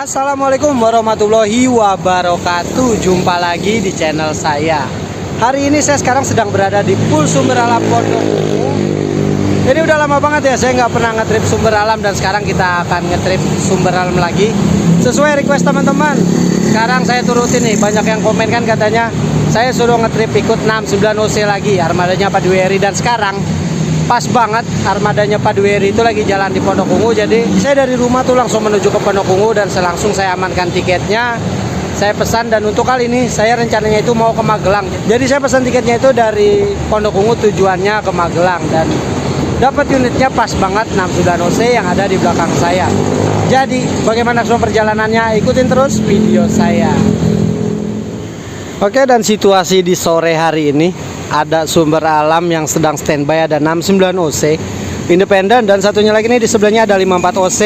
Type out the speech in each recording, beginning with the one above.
Assalamualaikum warahmatullahi wabarakatuh. Jumpa lagi di channel saya. Hari ini saya sekarang sedang berada di Pool Sumber Alam Pondok Ungu. Ini udah lama banget ya saya nggak pernah ngetrip sumber alam, dan sekarang kita akan ngetrip sumber alam lagi sesuai request teman-teman. Sekarang saya turutin nih, banyak yang komen kan katanya saya suruh ngetrip ikut 69 OC lagi, armadanya Pak Dwieri. Dan sekarang pas banget armadanya Pak Dwieri itu lagi jalan di Pondok Ungu. Jadi saya dari rumah tuh langsung menuju ke Pondok Ungu, dan langsung saya amankan tiketnya, saya pesan. Dan untuk kali ini saya rencananya itu mau ke Magelang. Jadi saya pesan tiketnya itu dari Pondok Ungu, tujuannya ke Magelang, dan dapat unitnya pas banget 69 OC yang ada di belakang saya. Jadi bagaimana semua perjalanannya, ikutin terus video saya. Oke, dan situasi di sore hari ini, ada sumber alam yang sedang standby, ada 69 OC independen, dan satunya lagi nih di sebelahnya ada 54 OC.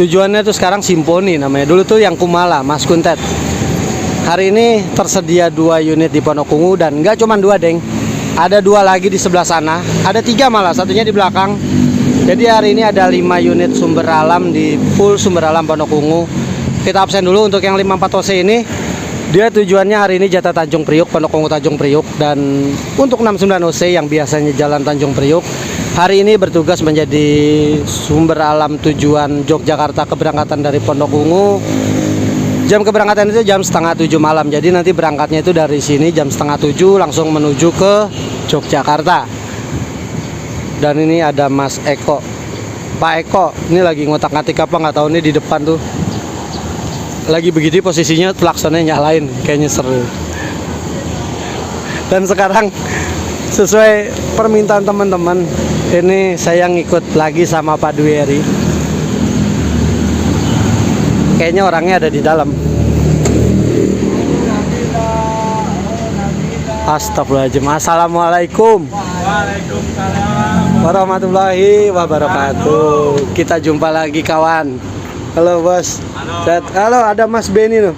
Tujuannya tuh sekarang Simponi namanya, dulu tuh yang Kumala, Mas Kuntet. Hari ini tersedia 2 unit di Pondok Ungu, dan nggak cuma 2 deng, ada 2 lagi di sebelah sana, ada 3 malah, satunya di belakang. Jadi hari ini ada 5 unit sumber alam di full sumber alam Pondok Ungu. Kita absen dulu untuk yang 54 OC ini. Dia tujuannya hari ini jatah Tanjung Priuk, Pondok Ungu Tanjung Priuk. Dan untuk 69 OC yang biasanya jalan Tanjung Priuk, hari ini bertugas menjadi sumber alam tujuan Yogyakarta, keberangkatan dari Pondok Ungu. Jam keberangkatan itu jam setengah 7 malam. Jadi nanti berangkatnya itu dari sini jam setengah 7 langsung menuju ke Yogyakarta. Dan ini ada Mas Eko, Pak Eko, ini lagi ngotak-ngatik apa nggak tahu, nih di depan tuh lagi begitu posisinya, klaksonnya nyalain, kayaknya seru. Dan sekarang sesuai permintaan teman-teman, ini saya ngikut lagi sama Pak Dwieri. Kayaknya orangnya ada di dalam. Astagfirullahaladzim. Assalamualaikum warahmatullahi wabarakatuh. Kita jumpa lagi kawan. Halo bos. Halo. Halo, ada Mas Beni loh.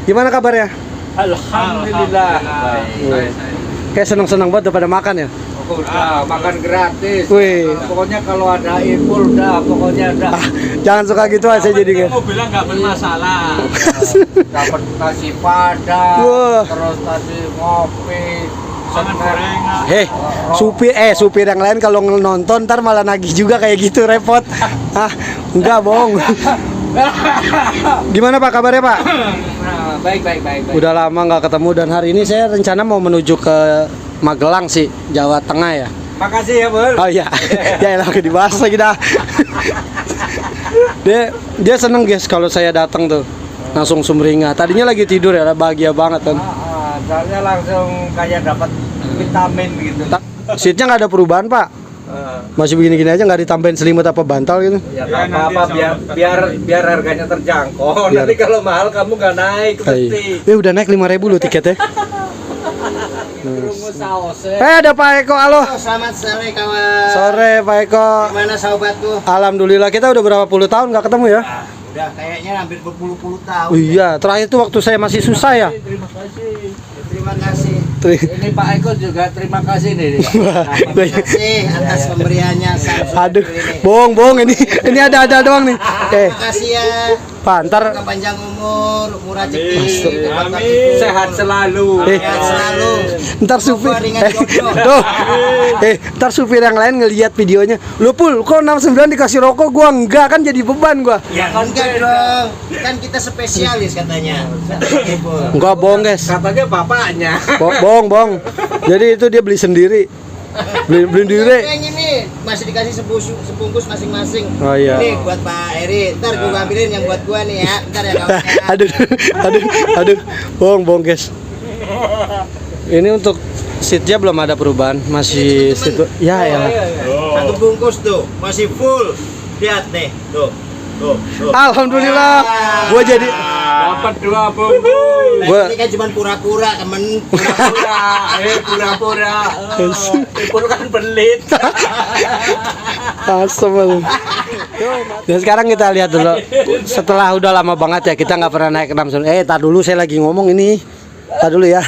Gimana kabarnya? Alhamdulillah. Baik. Kayak seneng-seneng banget udah pada makan ya? Udah makan gratis. Wih. Pokoknya kalau ada info udah, pokoknya ada. Jangan suka gitu aja jadi. Mau bilang nggak bermasalah. Dapat nasi padang, Wah. terus nasi ngopi, gorengan. Supir yang lain kalau nonton ntar malah nagih juga kayak gitu, repot. Enggak bohong. Gimana Pak kabarnya Pak? Nah, baik. Udah lama nggak ketemu, dan hari ini saya rencana mau menuju ke Magelang sih, Jawa Tengah ya. Makasih ya Bur. Oh iya, ya elah dibahas lagi dah. Dia seneng guys kalau saya datang tuh, langsung sumringah. Tadinya lagi tidur ya, bahagia banget kan. Soalnya langsung kayak dapat vitamin gitu. Seatnya nggak ada perubahan Pak, masih begini-gini aja, nggak ditambahin selimut apa bantal gitu. Ya nggak apa-apa, biar harganya terjangkau. Biar. Nanti kalau mahal kamu nggak naik pasti. Udah naik 5.000 loh tiketnya. Rumus saus. Ada Pak Eko, halo. Selamat sore kawan. Sore Pak Eko. Gimana sahabatku? Alhamdulillah, kita udah berapa puluh tahun nggak ketemu ya? Udah kayaknya hampir berpuluh-puluh tahun. Oh iya, terakhir tuh waktu saya masih susah ya. Terima kasih. Terima kasih. Ini Pak Eko juga terima kasih nih. Terima kasih atas pemberiannya Samsung Aduh, ini. bohong ini ada doang nih. Terima kasih ya. Pak, ntar Semoga panjang umur, murah rezeki, Sehat selalu. sehat selalu. ntar supir Semoga ringan jodoh. tuh, ntar supir yang lain ngelihat videonya, lu Pul, kok 69 dikasih rokok, gua enggak, kan jadi beban gua. Ya enggak dong. Kan kita spesialis katanya. Enggak, bohong guys. Katanya bapaknya. Bohong. Jadi itu dia beli sendiri. Beli sendiri. Yang ini masih dikasih sebungkus masing-masing. Oh iya. Ini buat Pak Eri. Ntar gua ambilin yang buat gua nih ya. Ntar ya kawan. aduh, bohong guys. Ini untuk seatnya belum ada perubahan, masih seat. Ya. Satu bungkus tuh masih full. Lihat nih, tuh. Alhamdulillah, gua jadi Dapat 2 bungkus. Gua- Ini kan cuma pura-pura temen. Pura-pura. Itu kan belit. Astagfirullah. Dan sekarang kita lihat dulu, setelah udah lama banget ya kita nggak pernah naik 69. Tar dulu, saya lagi ngomong ini. Tar dulu ya.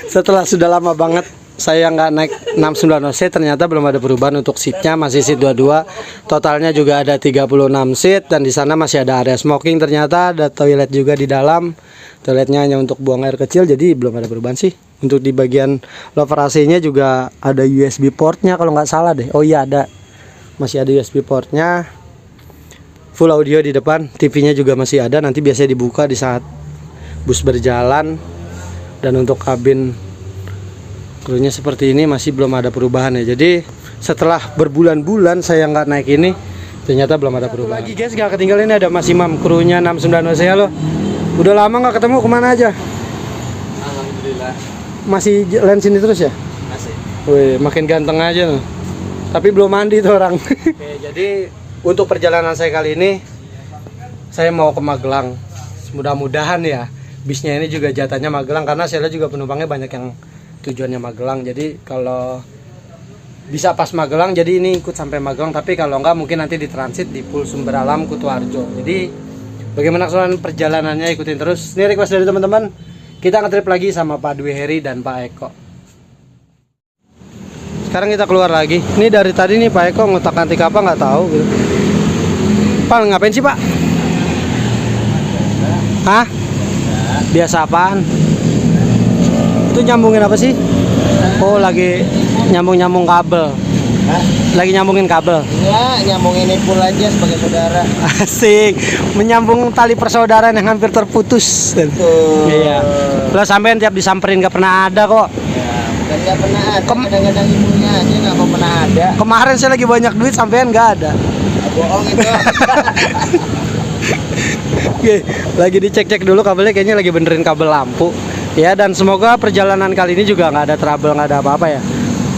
Setelah sudah lama banget saya nggak naik 69 OC, ternyata belum ada perubahan untuk seatnya, masih seat 22. Totalnya juga ada 36 seat, dan di sana masih ada area smoking. Ternyata ada toilet juga di dalam. Toiletnya hanya untuk buang air kecil, jadi belum ada perubahan sih. Untuk di bagian lower AC-nya juga ada USB portnya kalau nggak salah deh. Oh iya, ada, masih ada USB portnya. Full audio di depan, TV-nya juga masih ada. Nanti biasanya dibuka di saat bus berjalan. Dan untuk kabin krunya seperti ini, masih belum ada perubahan ya. Jadi setelah berbulan-bulan saya nggak naik ini, ternyata belum ada perubahan. Lagi guys, gak ketinggalan, ini ada Mas Imam, krunya 69 OC. Halo, udah lama nggak ketemu, kemana aja? Alhamdulillah. Masih jalan sini terus ya? Masih. Wih, makin ganteng aja tuh. Tapi belum mandi tuh orang. Oke, jadi untuk perjalanan saya kali ini, saya mau ke Magelang. Mudah-mudahan ya, bisnya ini juga jatahnya Magelang, karena saya lihat juga penumpangnya banyak yang tujuannya Magelang. Jadi kalau bisa pas Magelang, jadi ini ikut sampai Magelang. Tapi kalau enggak, mungkin nanti ditransit di Pul Sumber Alam Kutoarjo. Jadi bagaimana keseluruhan perjalanannya, ikutin terus. Ini request dari teman-teman, kita ngetrip lagi sama Pak Dwi Heri dan Pak Eko. Sekarang kita keluar lagi. Ini dari tadi nih Pak Eko ngotak-ngatik apa nggak tahu gitu. Pak, ngapain sih Pak? Hah? Biasa apaan? Itu nyambungin apa sih? Oh, lagi nyambung-nyambung kabel. Hah? Lagi nyambungin kabel. Ya, nyambungin Ipul aja sebagai saudara. Asik, menyambung tali persaudaraan yang hampir terputus. Tuh. Iya. Lah sampean tiap disamperin gak pernah ada kok. Ya, bukan nggak pernah ada. Kadang-kadang ibunya aja nggak mau pernah ada. Kemarin saya lagi banyak duit, sampean gak ada. Bohong itu. Oke, lagi dicek-cek dulu kabelnya, kayaknya lagi benerin kabel lampu. Ya, dan semoga perjalanan kali ini juga nggak ada trouble, nggak ada apa-apa ya.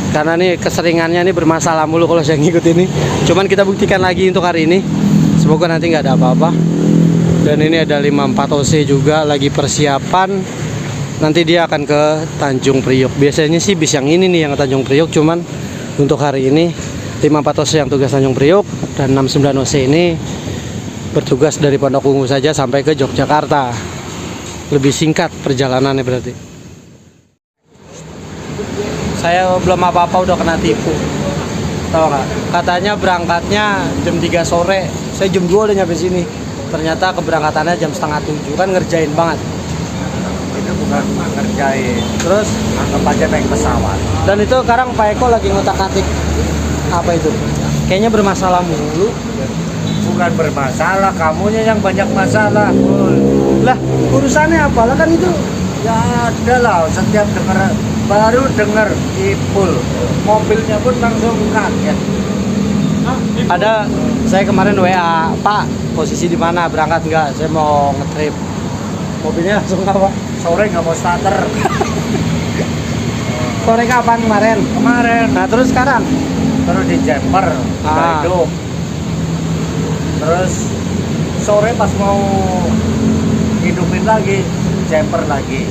Karena nih keseringannya nih bermasalah mulu kalau saya ngikut ini. Cuman kita buktikan lagi untuk hari ini. Semoga nanti nggak ada apa-apa. Dan ini ada 54 OC juga lagi persiapan. Nanti dia akan ke Tanjung Priok. Biasanya sih bis yang ini nih yang ke Tanjung Priok. Cuman untuk hari ini 54 OC yang tugas Tanjung Priok, dan 69 OC ini bertugas dari Pondok Ungu saja sampai ke Yogyakarta. Lebih singkat perjalanannya berarti. Saya belum apa-apa udah kena tipu. Tahu nggak? Katanya berangkatnya jam 3 sore. Saya jam 2 udah nyampe sini. Ternyata keberangkatannya jam setengah 7. Kan ngerjain banget. Itu bukan ngerjain. Terus Anggap aja naik pesawat. dan itu sekarang Pak Eko lagi ngotak-atik apa itu? Kayaknya bermasalah mulu. Bukan bermasalah, kamunya yang banyak masalah. Lah, urusannya apa? Lah kan itu Ya ada lah, setiap dengar baru dengar Ipul, mobilnya pun langsung kaget. ada. Saya kemarin WA, Pak, posisi di mana? Berangkat nggak? Saya mau ngetrip. Mobilnya langsung apa? Sore nggak mau starter. Sore kapan kemarin? Kemarin Nah, terus sekarang? terus di jumper, Ah. hidup. Terus sore pas mau hidupin lagi, jumper lagi.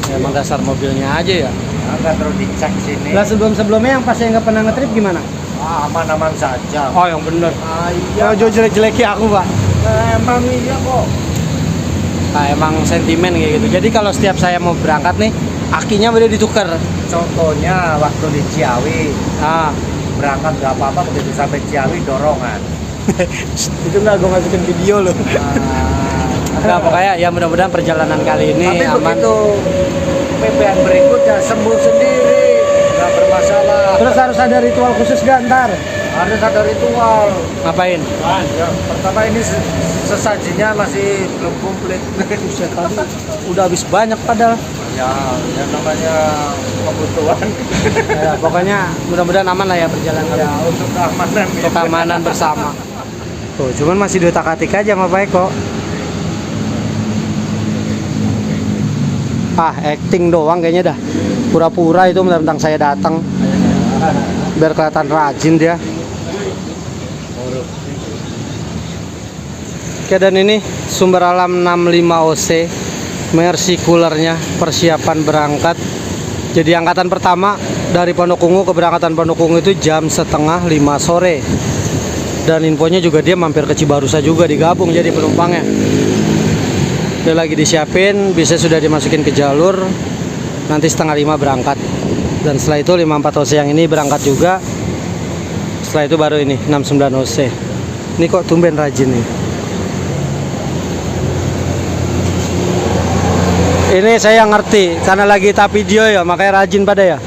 Ya, emang dasar mobilnya aja ya. Agak terus dicek sini. Lah sebelum-sebelumnya yang pas saya nggak pernah ngetrip gimana? Aman-aman saja. Oh, yang bener. Iya. Yang jelek-jeleki aku, Pak. Emang iya kok. Nah, emang sentimen kayak gitu. Jadi kalau setiap saya mau berangkat nih, akinya udah ditukar. Contohnya waktu di Ciawi, Ah, berangkat nggak apa-apa, begitu sampai Ciawi dorongan. itu nggak gue masukin video loh. Nah, pokoknya ya mudah-mudahan perjalanan kali ini Tapi aman. begitu PPN berikutnya sembuh sendiri, nggak bermasalah. Terus harus ada ritual khusus gak ntar? Harus ada ritual. Ngapain? Ya, pertama ini sesajinya masih belum komplit. Buset, tadi udah habis banyak padahal. Ya, yang namanya kebutuhan. Ya, pokoknya mudah-mudahan aman lah ya perjalanan kali Ya, ini. untuk keamanan. Untuk keamanan bersama. Tuh, cuman masih diotak-atik aja sama Pak Eko. Ah, acting doang kayaknya dah. Pura-pura itu mentang saya datang. Biar kelihatan rajin dia. Oke, dan ini Sumber Alam 65 OC. Mercy coolernya, persiapan berangkat. Jadi angkatan pertama dari Pondok Ungu, keberangkatan Pondok Ungu itu jam setengah 5 sore. Dan infonya juga dia mampir ke Cibarusa juga digabung jadi penumpangnya. Dia lagi disiapin, bisa sudah dimasukin ke jalur. Nanti setengah 5 berangkat. Dan setelah itu 54 OC yang ini berangkat juga. Setelah itu baru ini 69 OC. Ini kok tumben rajin nih. Ini saya ngerti karena lagi tap video ya, makanya rajin pada ya.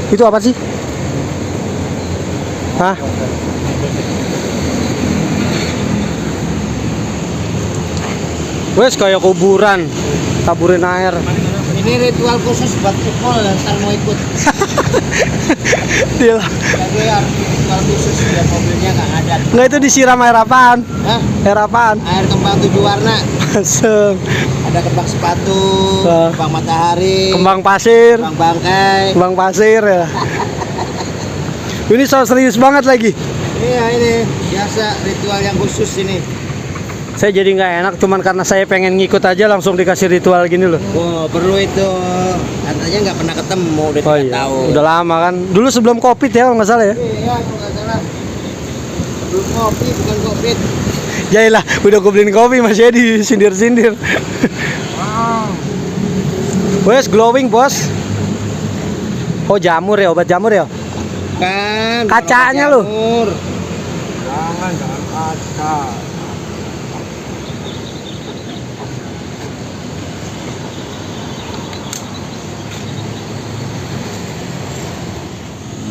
Itu apa sih? Hah? Wes kayak kuburan, taburin air. Ini ritual khusus buat Ipul yang ntar mau ikut. Dia Jadi harus ritual khusus biar mobilnya nggak ngadat. nggak itu disiram air apaan? Hah? Air apaan? Air kembang 7 warna. Masem. Ada kembang sepatu, Ah. kembang matahari, Kembang pasir, kembang bangkai. kembang pasir ya. Ini so serius banget lagi. Iya ini biasa ritual yang khusus ini. Saya jadi nggak enak, cuman karena saya pengen ngikut aja langsung dikasih ritual gini loh. Oh perlu itu. Katanya nggak pernah ketemu udah Oh 3 iya, tahun. udah lama kan. Dulu sebelum COVID ya kalau nggak salah ya. Iya kalau nggak salah. Belum kopi bukan covid. Jailah, udah gue beliin kopi masih disindir-sindir. Wes glowing bos. Oh jamur ya, obat jamur ya. Kan. Kacanya obat lu. jamur. Jangan kaca.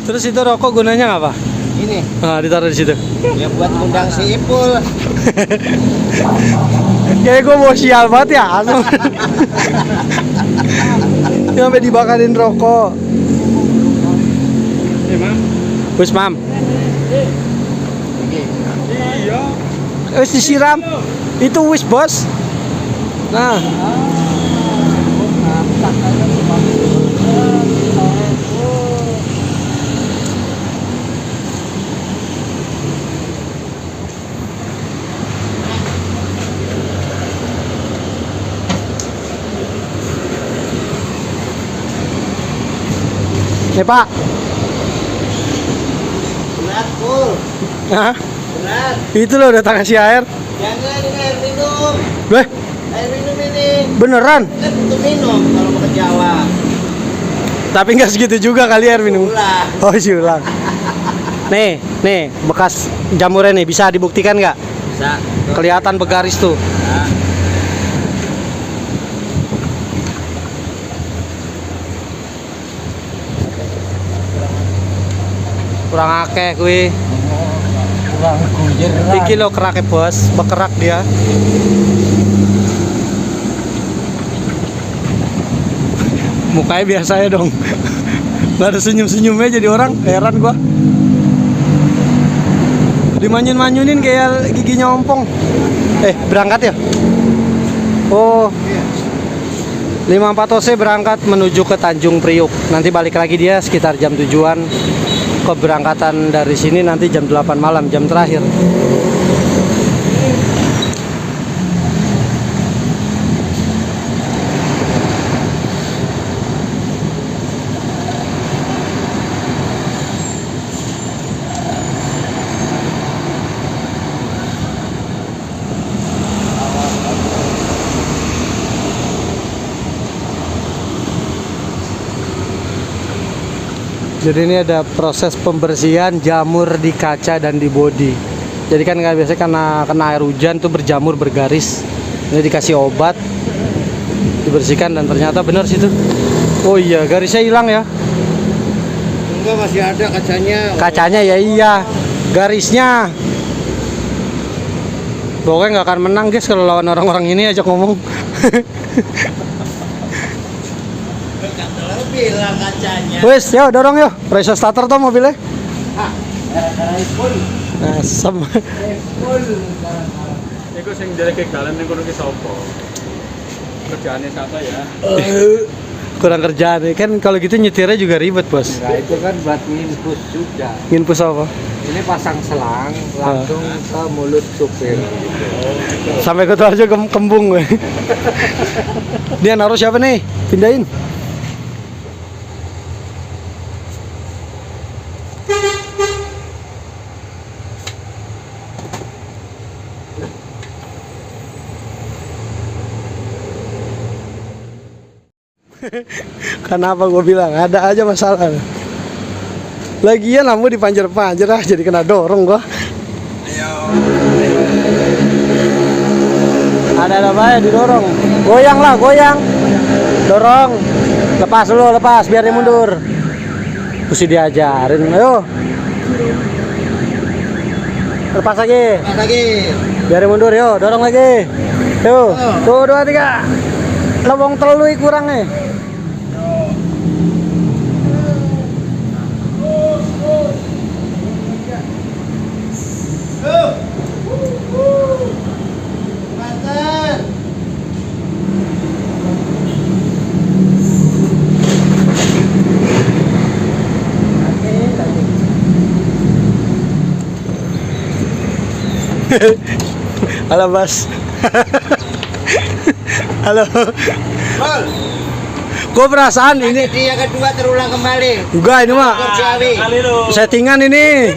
Terus itu rokok gunanya apa? Ini Nah, ditaruh di situ. ya buat undang si Ipul. Kayak gue mau sial banget ya, langsung. Sampai dibakarin rokok. Wis mam. Wis disiram. Itu wis bos. Nah. Nih Pak. Berat Pul. Hah? Berat. Itu loh udah kasih air. Jangan ini air minum. Weh, Air minum ini. beneran. Kan untuk minum kalau mau ke Jawa. Tapi nggak segitu juga kali air minum. Ulah. Oh, ulang. Nih, bekas jamurnya nih bisa dibuktikan nggak? Bisa. Kelihatan bergaris tuh. Kurang akeh kuwi. Kurang gujer. Iki lo keraknya bos, bekerak dia. Mukanya biasa ya dong. Gak ada senyum-senyumnya jadi orang, heran gua. Dimanyun-manyunin kayak giginya ompong. Berangkat ya? Oh, 54 OC berangkat menuju ke Tanjung Priuk. Nanti balik lagi dia sekitar jam tujuan. Keberangkatan dari sini nanti jam 8 malam, jam terakhir. Jadi ini ada proses pembersihan jamur di kaca dan di bodi. Jadi kan nggak biasa karena kena air hujan tuh berjamur bergaris. Ini dikasih obat, dibersihkan dan ternyata benar situ. Oh iya, garisnya hilang ya. Enggak masih ada kacanya. Kacanya ya iya, garisnya. Pokoknya nggak akan menang guys kalau lawan orang-orang ini ajak ngomong. Bilang kacanya. Wes, yo dorong yo. Pressure starter tuh mobilnya. Ipul. Asem. Ipul. Iku sing ndeleke galan ning kono ki sapa? Kerjaane siapa ya? Kurang kerjaan nih. Kan kalau gitu nyetirnya juga ribet bos. Nah itu kan buat nginpus juga. Nginpus apa? Ini pasang selang langsung ke mulut supir. Sampai ke aja kembung gue. Dia naruh siapa nih? Pindahin. Kenapa gue bilang ada aja masalah. Lagian lampu dipanjer-panjer jadi kena dorong gua. Ada apa ya didorong? Goyang lah, goyang. Dorong. Lepas dulu, lepas biar dia mundur. Mesti diajarin. Ayo. Lepas lagi. Pas lagi. Biar dia mundur, yo, dorong lagi. Yo. Tuh, 2, 3. Lewong telui kurang nih. Halo Mas. Halo. Pol. Gue perasaan ini Dia kedua terulang kembali. enggak ini mah Ciawi. settingan ini.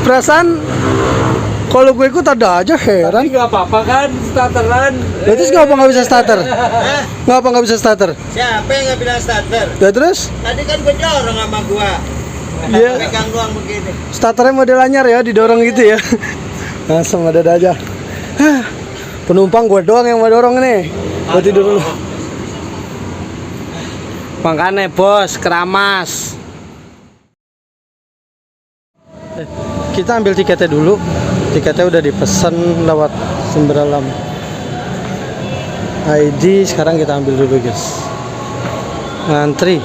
Perasaan kalau gue ikut ada aja heran. Nggak apa-apa kan, starteran. Terus ngapa nggak bisa starter? Hah? Ngapa nggak bisa starter? Siapa yang nggak bilang starter? Ya terus? Tadi kan gue dorong sama gua. Iya. Pegang doang begini. Starternya model anyar ya, didorong gitu ya. Langsung ada aja. Hah, penumpang gue doang yang mau dorong nih. Gue tidur dulu. Makanya bos, keramas. Kita ambil tiketnya dulu. Tiketnya udah dipesan lewat Sumber Alam ID. Sekarang kita ambil dulu guys. Ngantri.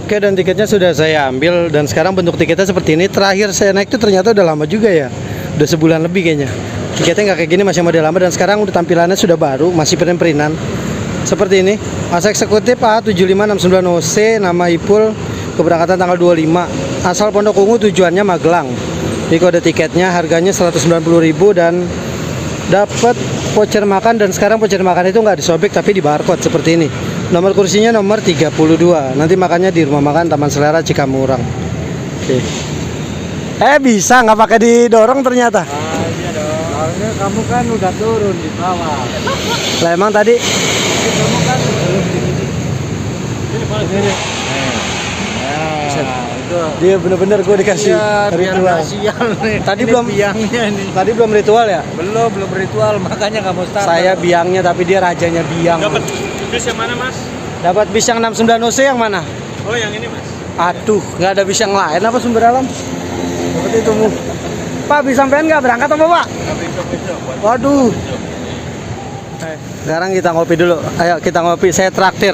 Oke, dan tiketnya sudah saya ambil dan sekarang bentuk tiketnya seperti ini. Terakhir saya naik itu ternyata udah lama juga ya, udah sebulan lebih kayaknya. Tiketnya nggak kayak gini, masih model lama, dan sekarang udah tampilannya sudah baru, masih print-printan seperti ini. Masa eksekutif A7569OC, nama Ipul, keberangkatan tanggal 25, asal Pondok Ungu, tujuannya Magelang. Ini kode tiketnya, harganya 190.000 dan dapat voucher makan. Dan sekarang voucher makan itu nggak disobek tapi di barcode seperti ini. Nomor kursinya nomor 32. Nanti makannya di rumah makan Taman Selera Cikamurang. Oke. Bisa nggak pakai didorong ternyata? Iya dong. Soalnya kamu kan udah turun di bawah. Lah emang tadi Kamu kan belum di sini. Itu. dia bener-bener gue dikasih Iya, biar ritual. kasihan nih. Tadi Ini belum- biangnya nih. Tadi belum ritual ya? Belum ritual, makanya kamu start. Saya biangnya tapi dia rajanya biang. Dapat bis yang mana mas? Dapat bis yang 69OC yang mana? Oh yang ini mas. Aduh, nggak ada bis yang lain apa Sumber Alam? Seperti itu mu. Pak, bisa sampean nggak berangkat apa Pak? Waduh. Sekarang kita ngopi dulu. Ayo kita ngopi. Saya traktir.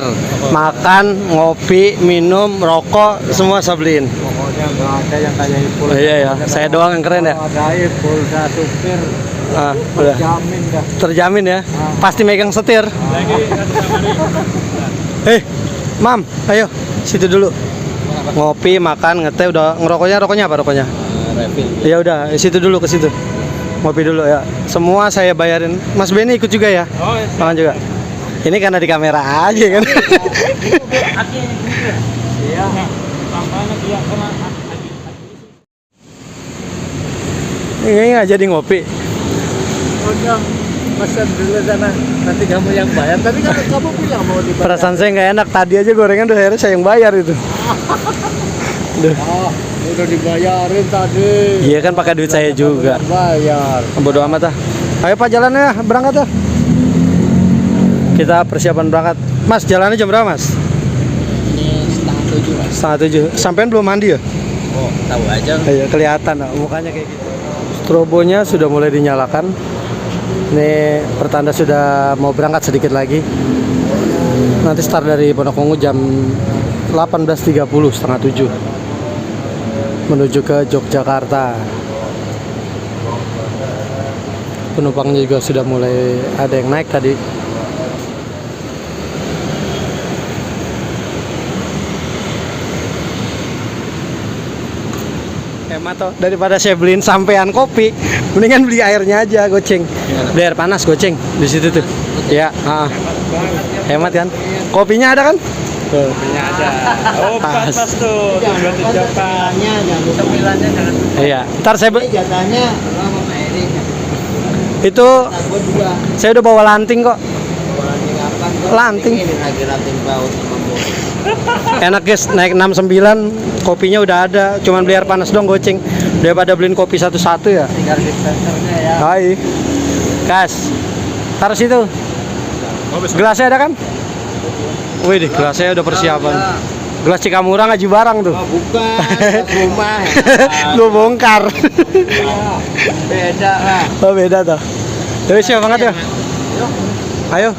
Makan, ngopi, minum, rokok, semua saya beliin. Pokoknya nggak ada yang kayak Ipul. Iya ya, saya doang yang keren ya. Kalau ada Ipul, dah supir, Udah jamin dah. terjamin ya. Pasti megang setir. Mam, ayo situ dulu. Ngopi, makan, ngeteh, udah rokoknya apa rokoknya? Refill. Ya udah, situ dulu, ke situ. Ngopi dulu ya. Semua saya bayarin. Mas Benny ikut juga ya? Oh ya. Makan juga. Ini karena di kamera aja kan. Iya. Ini nggak jadi ngopi. Udah, pesan dulu sana. Nanti kamu yang bayar. Tadi kan kamu bilang mau dibayar. Perasaan saya nggak enak. Tadi aja gorengan udah akhirnya saya yang bayar itu. Duh. Udah dibayarin tadi. Iya kan pakai duit saya juga. Bayar. Bodo amat ah. Ayo Pak, jalan ya, berangkat ya. Kita persiapan berangkat. Mas, jalannya jam berapa Mas? Ini 6:30 mas. 6:30. Sampean belum mandi ya? Oh, tahu aja. Iya, kelihatan mukanya kayak gitu. Strobonya sudah mulai dinyalakan. Ini pertanda sudah mau berangkat sedikit lagi. Nanti start dari Pondok Ungu jam 18.30, setengah 7 menuju ke Yogyakarta. Penumpangnya juga sudah mulai ada yang naik tadi. Hemat toh, daripada saya beliin sampean kopi, mendingan beli airnya aja, goceng. Beli air panas, goceng di situ tuh. Ya, Hemat kan? Kopinya ada kan? Tuh. Kopinya ada. Oh, Pas. pas tuh. Tujuan tujuan. Sembilannya jangan. Iya. Ntar saya Jatahnya sama Pak Eri. itu Gua dua. saya udah bawa lanting kok. Lanting apa? Lanting. Ini lagi lanting baut sama mobil. Enak guys, naik 69, kopinya udah ada. Cuman beli air panas dong goceng. Daripada beliin kopi satu-satu ya. Tinggal dispensernya ya. Hai. Kas. Taruh situ. Oh, besok. Gelasnya ada kan? Wih, deh, gelasnya udah persiapan. Gelas Cikamura ngaji barang tuh. Oh, bukan, gelas rumah. Lu bongkar. Beda lah. Oh, beda tuh. Tapi siap banget ya. Ayo.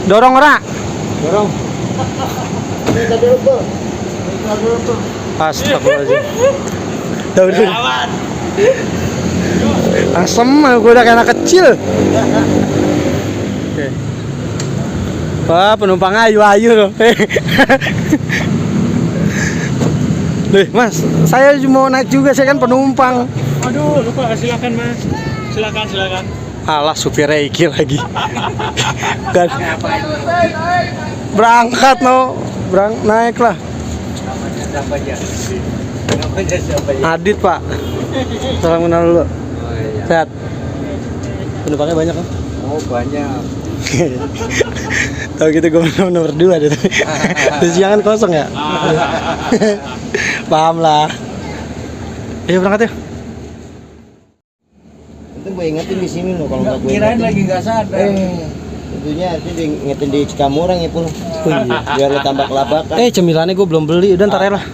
Dorong ora. Dorong. Kita dulu tuh. Astagfirullahaladzim. Tuh, tuh. Asem, gue udah kayak anak kecil. Oke. Wah, penumpang ayu-ayu loh. Nih, Mas, saya mau naik juga, saya kan penumpang. Aduh, lupa. Silakan, Mas. Silakan. Alah, supirnya Iki lagi. Kan. Berangkat no. Naik lah. Siapa aja? Namanya siapa aja? Adit, Pak. Salam kenal dulu. Oh, iya. Sehat. Penumpangnya banyak kan? Oh, banyak. Tahu gitu gue nomor 2 deh. Terus jangan kosong ya. Paham lah. Ayo berangkat ya. Itu gue ingetin di sini loh kalau nggak gue Kirain ingetin. lagi nggak sadar. Tentunya harusnya diingetin di Cikamura ya pun. Oh, iya. Biar lo tambah kelabakan. Cemilannya gue belum beli. Udah ntar ya lah.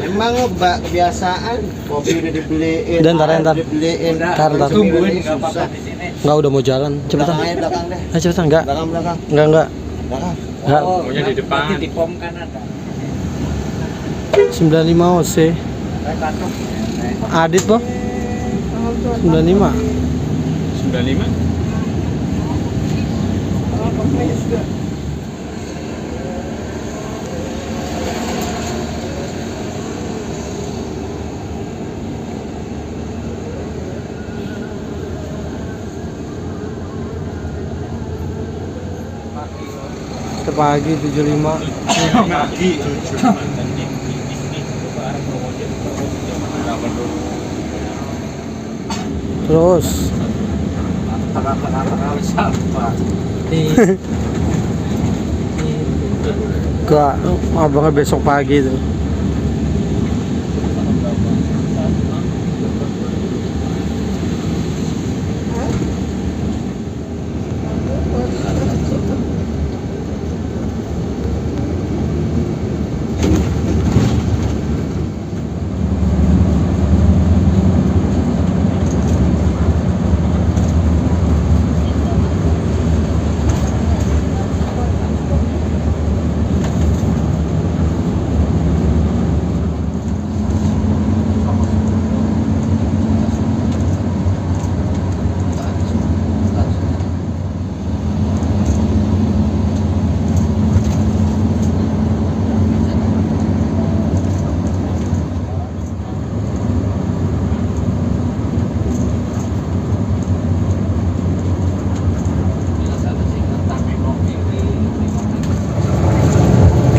Emang lo mbak kebiasaan kopi udah dibeliin. Udah, ntar ya, air ntar. dibeliin. Ntar. Tungguin nggak apa-apa susah. di sini. Enggak, udah mau jalan. Cepetan. Belakang aja belakang deh. Ayo cepetan. Enggak. Belakang. Enggak. Belakang. Enggak. Pokoknya di depan. Nanti di pom kanan ada. 95 OC. Saya kantor. Adit, Boh. 95. 95. Kita pagi 75. Pagi. Terus Sampah. ke abangnya besok pagi tuh.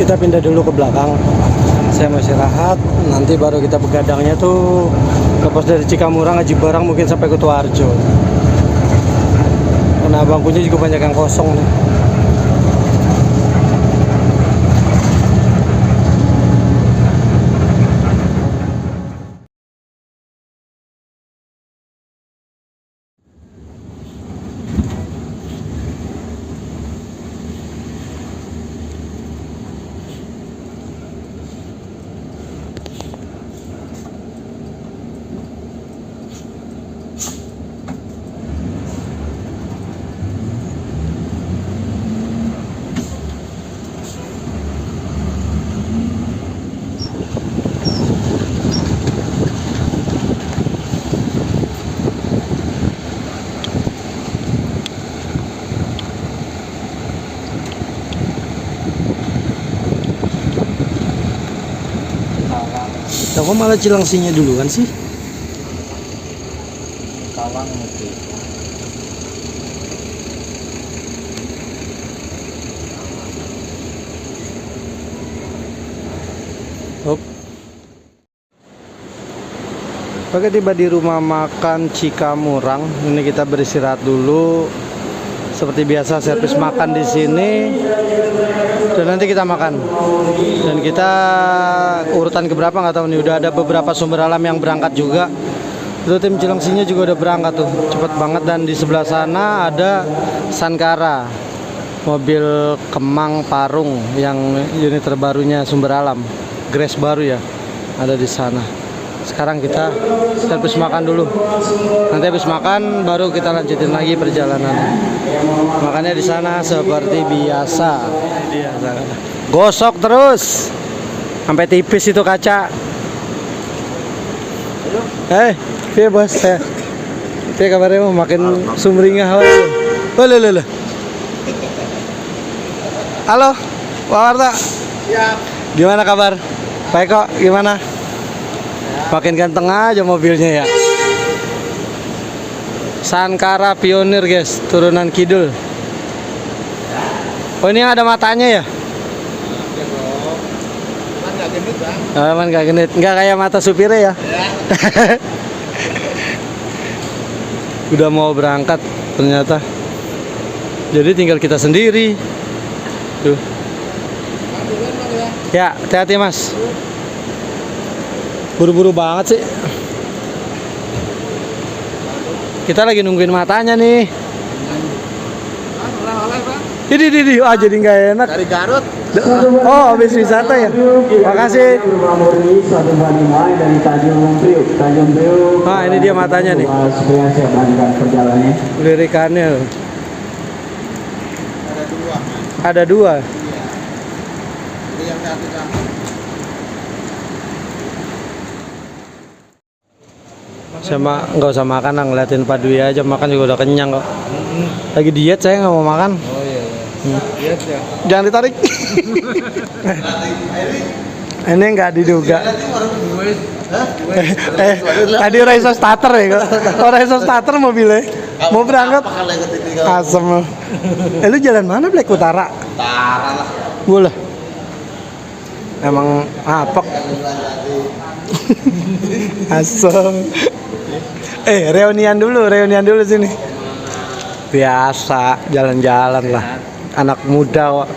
Kita pindah dulu ke belakang. Saya mau istirahat. Nanti baru kita begadangnya tuh lepas dari Cikamura ngaji barang mungkin sampai ke Tuarjo. Karena bangkunya juga banyak yang kosong nih. Nah, kok malah Cilengsinya duluan sih? Kalang mesti. Up. Oke, tiba di rumah makan Cikamurang. Ini kita beristirahat dulu. Seperti biasa servis makan di sini. Dan nanti kita makan. Dan kita urutan keberapa nggak tahu nih. Udah ada beberapa sumber alam yang berangkat juga. Itu tim Cilengsinya juga udah berangkat tuh. Cepet banget. Dan di sebelah sana ada Sankara, mobil Kemang Parung yang unit terbarunya sumber alam. Grace baru ya. Ada di sana. Sekarang kita servis makan dulu. Nanti habis makan baru kita lanjutin lagi perjalanan. Makannya di sana seperti biasa. Gosok terus sampai tipis itu kaca. Iya bos. Iya kabarnya mau makin sumringah. Loh. Halo, Pak Warta. Gimana kabar? Baik kok. Gimana? Makin ganteng aja mobilnya ya. Sankara Pionir guys, turunan kidul. Oh ini yang ada matanya ya? Aman gak genit, nggak kayak mata supirnya ya? Udah mau berangkat ternyata. Jadi tinggal kita sendiri. Tuh. Ya, hati-hati mas. Buru-buru banget sih. Kita lagi nungguin matanya nih. Ini, jadi nggak enak. Dari Garut. Oh, habis wisata ya. Makasih. Nah, ini dia matanya nih. Lirikannya. Ada dua. Sama nggak usah makan, ngeliatin Pak Dwi aja makan juga udah kenyang kok. Lagi diet saya nggak mau makan. Oh iya. Diet ya. Jangan ditarik. Ini nggak diduga. Tadi Raiso starter ya kok. Oh Raiso starter mobilnya. Mau berangkat. Asem. Lu jalan mana Black Utara? Utara lah. Boleh. Emang apek. Asem. Reunian dulu sini. Biasa, jalan-jalan lah. Anak muda kok.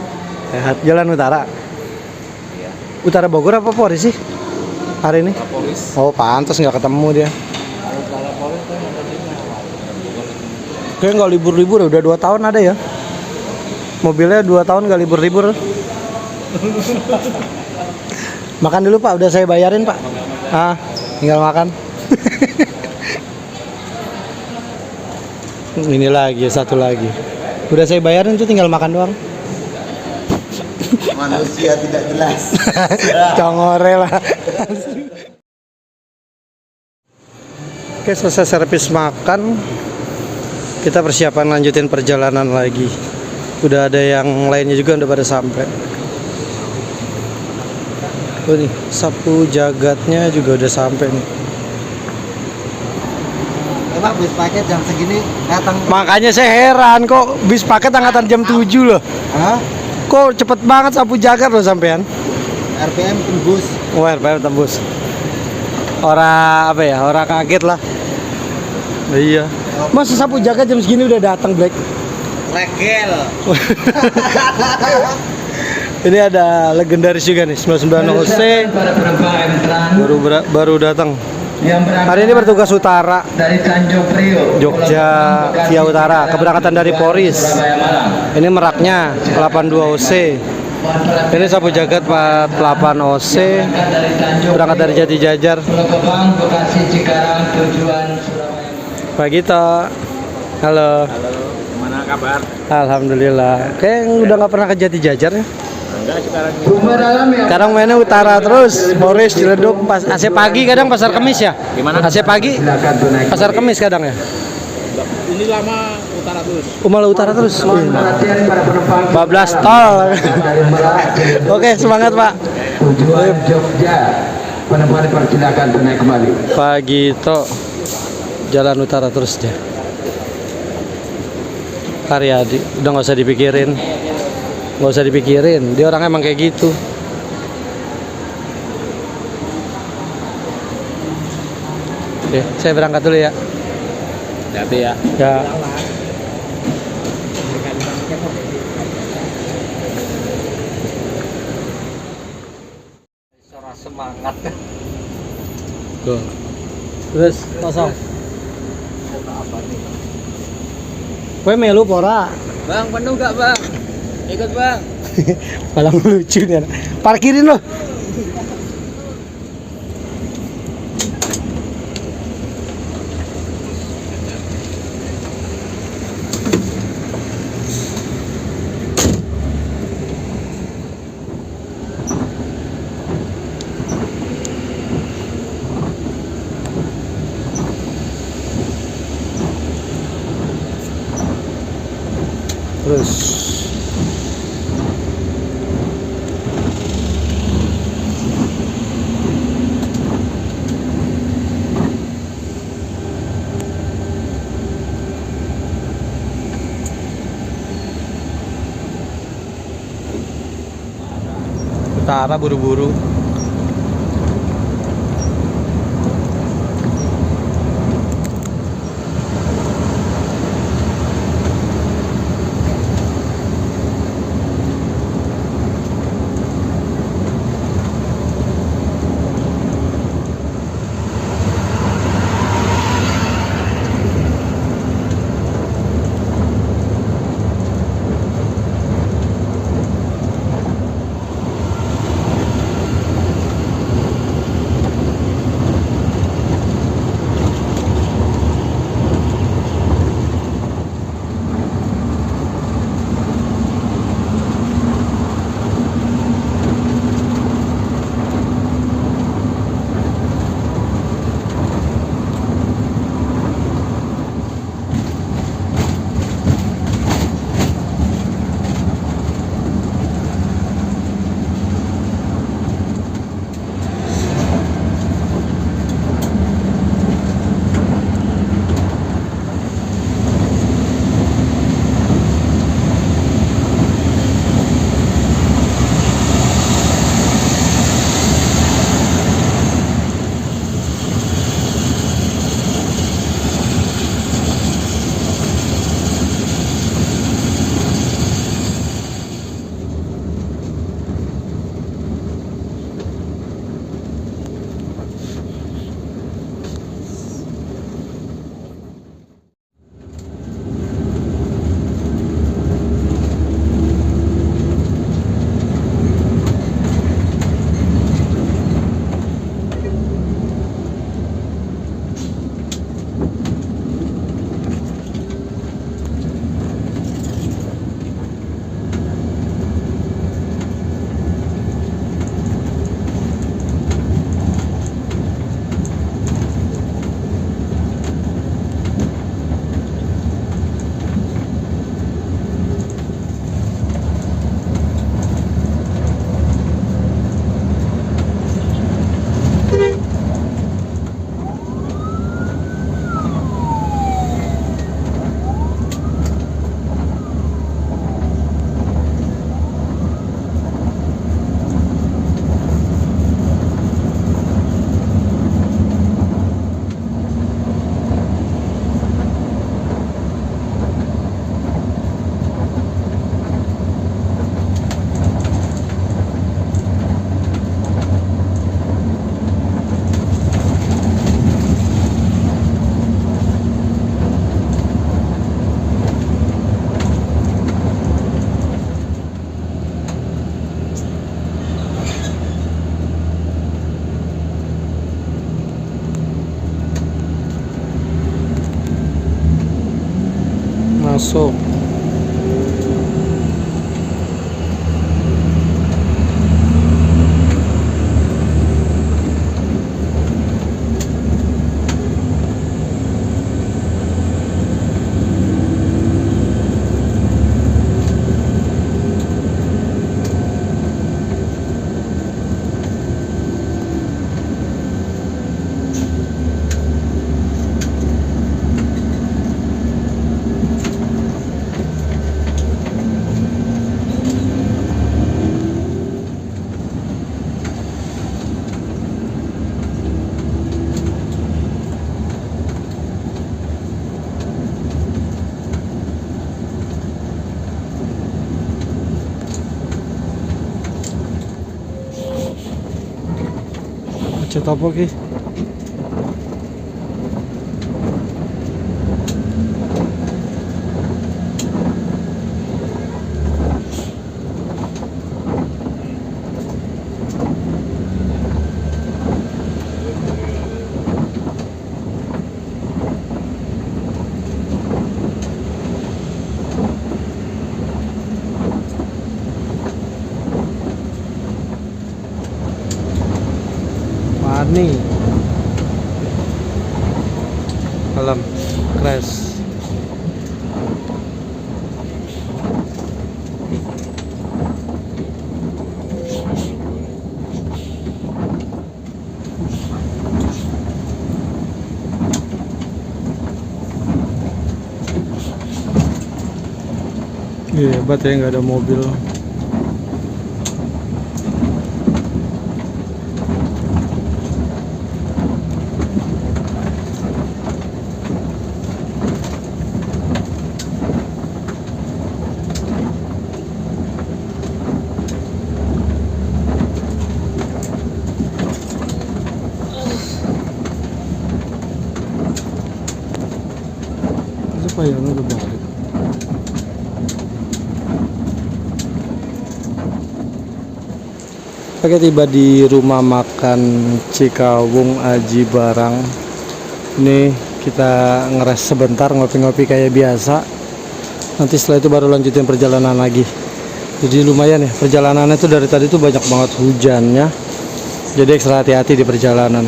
Sehat. Jalan Utara. Utara Bogor apa Polri sih? Hari ini? Oh, pantas nggak ketemu dia. Kayaknya nggak libur-libur, udah 2 tahun ada ya. Mobilnya 2 tahun nggak libur-libur. Makan dulu Pak, udah saya bayarin Pak. Tinggal makan. Ini lagi, satu lagi. Udah saya bayarin tuh, tinggal makan doang. Manusia tidak jelas. Congore lah. Oke, selesai servis makan. Kita persiapan lanjutin perjalanan lagi. Udah ada yang lainnya juga udah pada sampai. Oh nih, sapu jagatnya juga udah sampai nih. Pak, bis paket jam segini datang. Makanya saya heran kok bis paket angkatan jam 7 loh. Hah? Kok cepet banget sapu jagat loh sampean? RPM tembus. Oh, RPM tembus. Orang apa ya? Orang kaget lah. Iya. Masa sapu jagat jam segini udah datang, Black? Regel. Ini ada legendaris juga nih, 99 OC. Baru datang. Hari ini bertugas utara dari Tanjung Priok, Jogja via utara, keberangkatan dari Poris. Ini meraknya 82 OC. Ini sapu jagat 48 OC. Berangkat dari Jati Jajar. Bekasi, Cikarang, tujuan Surabaya. Pak Gito. Halo. Gimana kabar? Alhamdulillah. Kayak udah nggak pernah ke Jati Jajar ya? Enggak sekarang. Sekarang mainnya utara terus, Boris, Ciledug, pas AC pagi kadang Pasar Kemis ya. Gimana? AC pagi Pasar Kemis kadang ya. Ini lama utara terus. Malah utara terus. Perhatian para penumpang Bablas tol. dari Merak. Oke, semangat Pak. Tujuan Jogja. Penumpang dipersilakan naik kembali. Pagi itu jalan utara terus dia. Karyadi, udah nggak usah dipikirin. Nggak usah dipikirin, dia orangnya emang kayak gitu. Oke, saya berangkat dulu ya. Hati ya. Ya. Semangat. Tuh. Terus kosong. Apa nih? Kowe melu pora. Bang, penuh gak bang? Ikut bang. Malah lucu nih. Parkirin loh. Terus utara buru-buru. Masuk. Macet apa ki? Nih alam crash. Iya, hebat ya, nggak ada mobil. Apa ya, udah balik. Oke, tiba di rumah makan Cikawung Aji Barang. Ini kita ngeres sebentar, ngopi-ngopi kayak biasa. Nanti setelah itu baru lanjutin perjalanan lagi. Jadi lumayan ya, perjalanannya tuh dari tadi tuh banyak banget hujannya. Jadi ekstra hati-hati di perjalanan.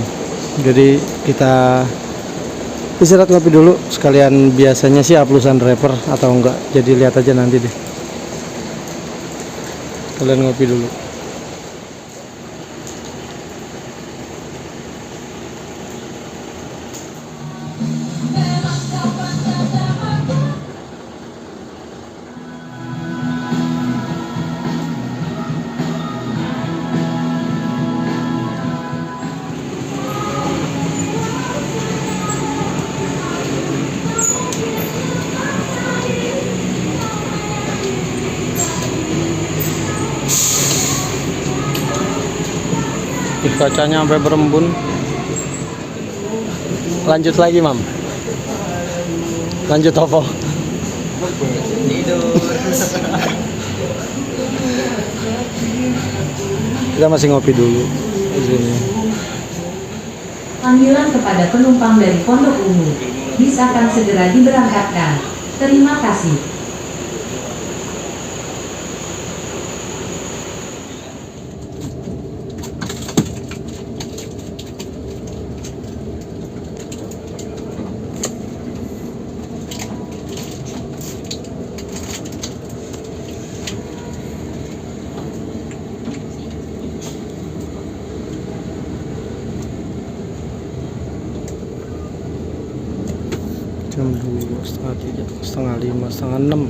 Jadi kita istirahat ngopi dulu, sekalian biasanya sih uploadan rapper atau enggak, jadi lihat aja nanti deh. Kalian ngopi dulu. Kacanya sampai berembun. Lanjut lagi, Mam. Lanjut apa? Kita masih ngopi dulu di sini. Panggilan kepada penumpang dari Pondok Ungu. Bis akan segera diberangkatkan. Terima kasih. Jam 2, setengah 3, setengah 5, setengah 6.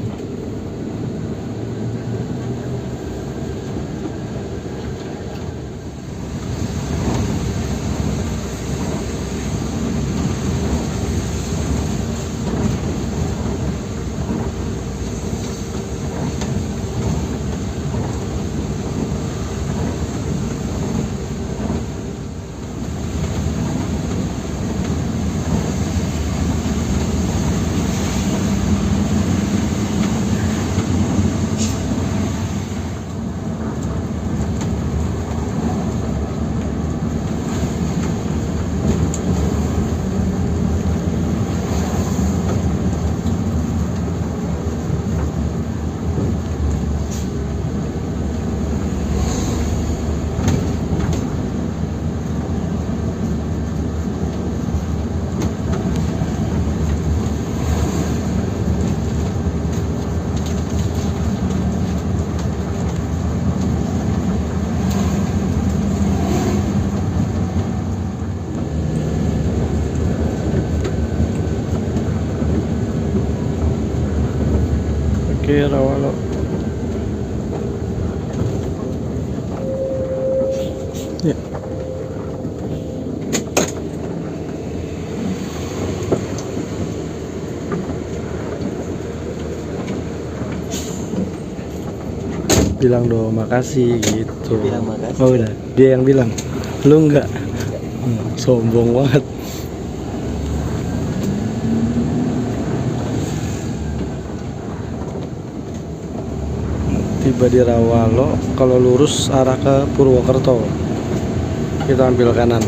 Oke, Rawalo. Ya. Bilang dong makasih gitu. Bilang makasih. Oh udah, dia yang bilang. Lu enggak. Sombong banget. Tiba di Rawalo, kalau lurus arah ke Purwokerto. Kita ambil kanan.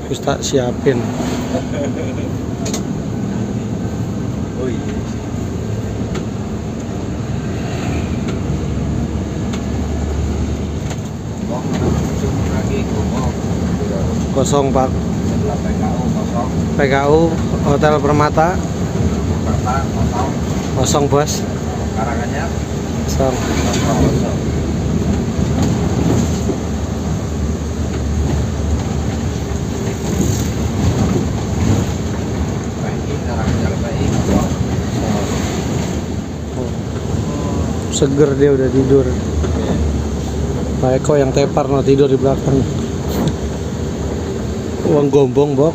Terus tak siapin. Oh iya. Kosong Pak. Sebelah PKU kosong. PKU Hotel Permata Jakarta kosong. kosong bos. Karanganyar Kosong. kosong. PI Karanganyar PI kosong. Seger dia udah tidur. Pak Eko yang tepar no tidur di belakang. Uang gombong Bok.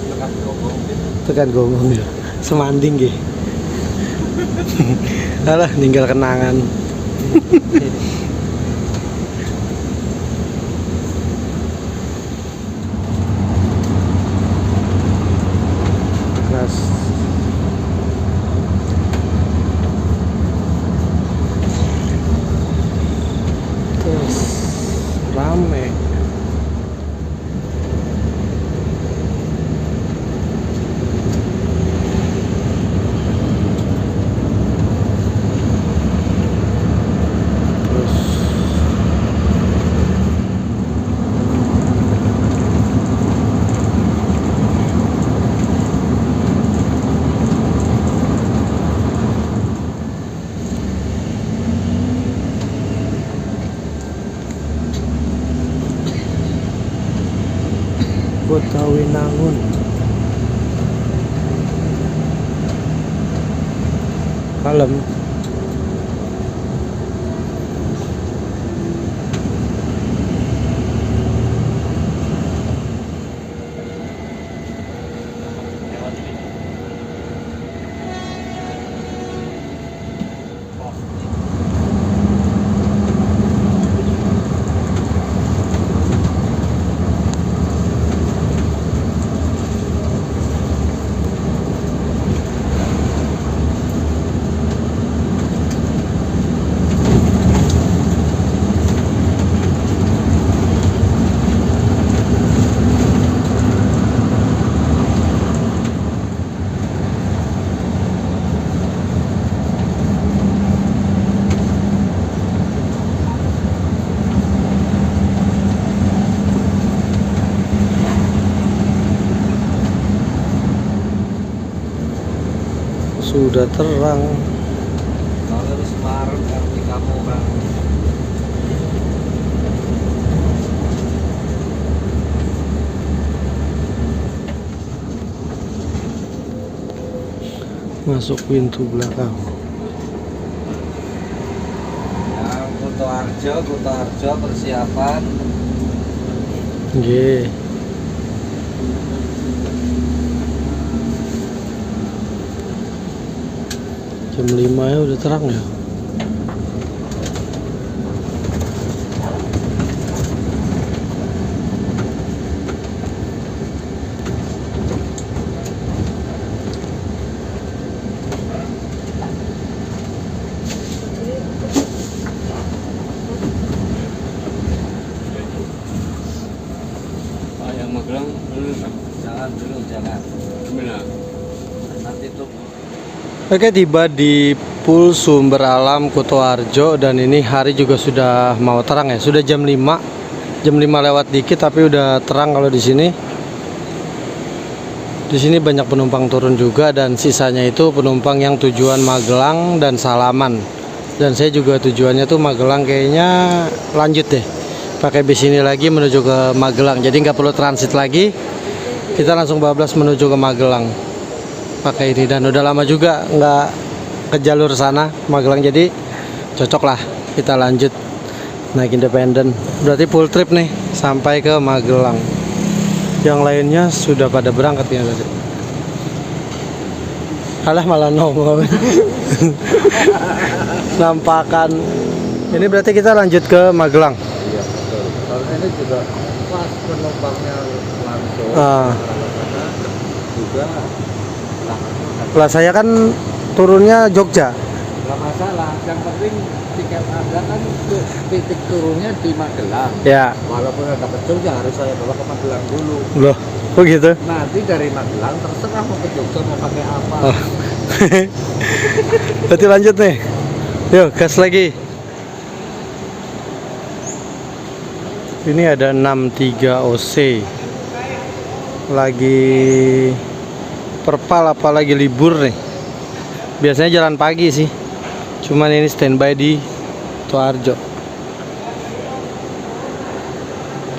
Tekan gobong gitu. Tekan gombong ya. Semanding ge. Alah tinggal kenangan. Keras. Terus rame. Kota Winangun. Kalem. Sudah terang. Kalau di Semarang kan di kamu kan. Masuk pintu belakang. Yang Kutoarjo persiapan. Nggih. Jam 5 ya udah terang ya. Pak yang Magelang dulu Pak. Jangan dulu, jangan. Gimana? Nanti tuh Oke, tiba di Pool Sumber Alam Kutoarjo dan ini hari juga sudah mau terang ya. Sudah jam 5. Jam 5 lewat dikit tapi udah terang kalau di sini. Di sini banyak penumpang turun juga dan sisanya itu penumpang yang tujuan Magelang dan Salaman. Dan saya juga tujuannya tuh Magelang, kayaknya lanjut deh. Pakai bis ini lagi menuju ke Magelang. Jadi nggak perlu transit lagi. Kita langsung bablas menuju ke Magelang. Pakai ini dan udah lama juga nggak ke jalur sana Magelang, jadi cocok lah kita lanjut naik independen. Berarti full trip nih sampai ke Magelang. Yang lainnya sudah pada berangkat ya tadi. Alah malah nongol. Nampakan. Ini berarti kita lanjut ke Magelang. iya betul. Soalnya ini juga pas penumpangnya langsung Ah. karena juga Lah saya kan turunnya Jogja. nggak masalah. Yang penting tiket Anda kan titik turunnya di Magelang. Ya. Walaupun ada ke Jogja harus saya bawa ke Magelang dulu. Loh, kok gitu? Nanti dari Magelang terserah mau ke Jogja mau pakai apa. Oh. Berarti lanjut nih. Yuk, gas lagi. Ini ada 63 OC. Lagi perpal apa lagi libur nih. Biasanya jalan pagi sih. Cuman ini standby di Kutoarjo.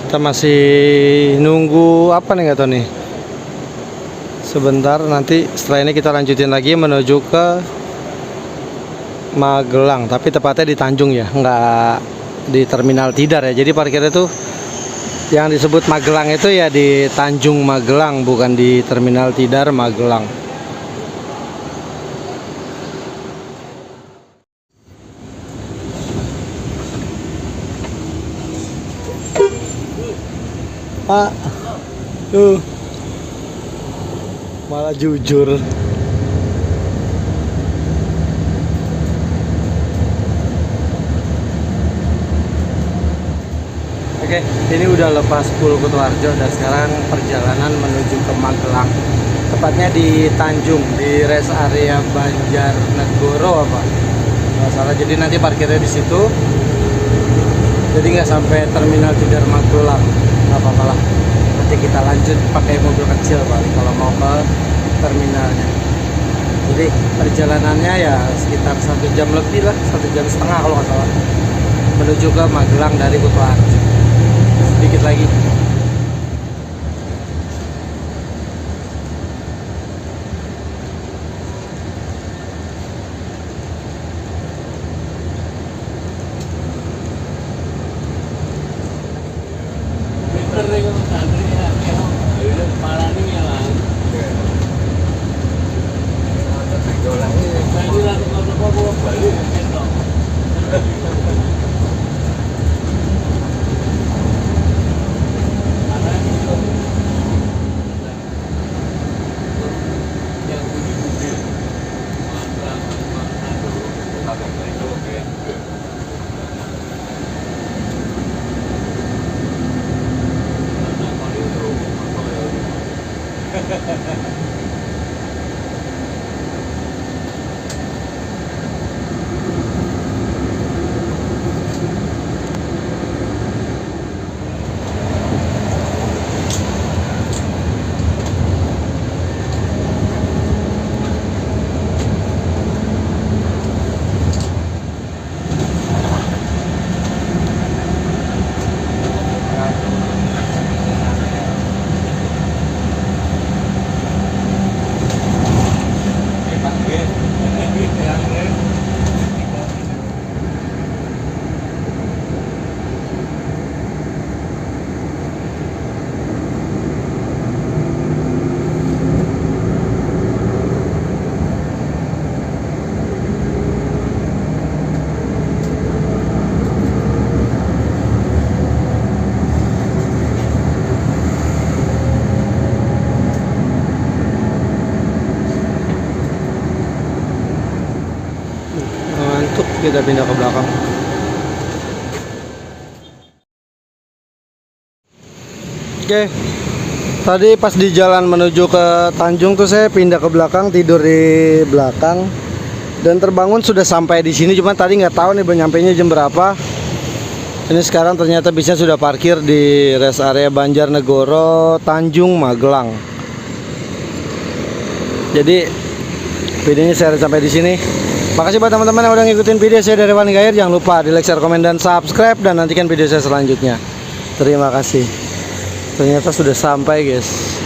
Kita masih nunggu apa nih, nggak tahu nih. Sebentar, nanti setelah ini kita lanjutin lagi menuju ke Magelang, tapi tepatnya di Tanjung ya, nggak di Terminal Tidar ya. Jadi parkirnya tuh yang disebut Magelang itu ya di Tanjung Magelang, bukan di Terminal Tidar Magelang. Pak, tuh malah jujur. Oke, ini udah lepas Pool Kutoarjo dan sekarang perjalanan menuju ke Magelang. Tepatnya di Tanjung, di rest area Banjarnegoro apa? Nggak salah. Jadi nanti parkirnya di situ. Jadi nggak sampai Terminal Tidar Magelang. Nggak apa-apa lah. Nanti kita lanjut pakai mobil kecil paling kalau mau ke terminalnya. Jadi perjalanannya ya sekitar 1 jam lebih lah, 1,5 jam kalau nggak salah, menuju ke Magelang dari Kutoarjo. Sedikit lagi. kita pindah ke belakang. Oke, tadi pas di jalan menuju ke Tanjung tuh saya pindah ke belakang, tidur di belakang, dan terbangun sudah sampai di sini. Cuma tadi nggak tahu nih nyampainya jam berapa. Ini sekarang ternyata bisnya sudah parkir di rest area Banjarnegoro, Tanjung, Magelang. Jadi videonya saya sampai di sini. Makasih buat teman-teman yang udah ngikutin video saya dari Wani Gair. Jangan lupa di like, share, komen, dan subscribe, dan nantikan video saya selanjutnya. Terima kasih. Ternyata sudah sampai, guys.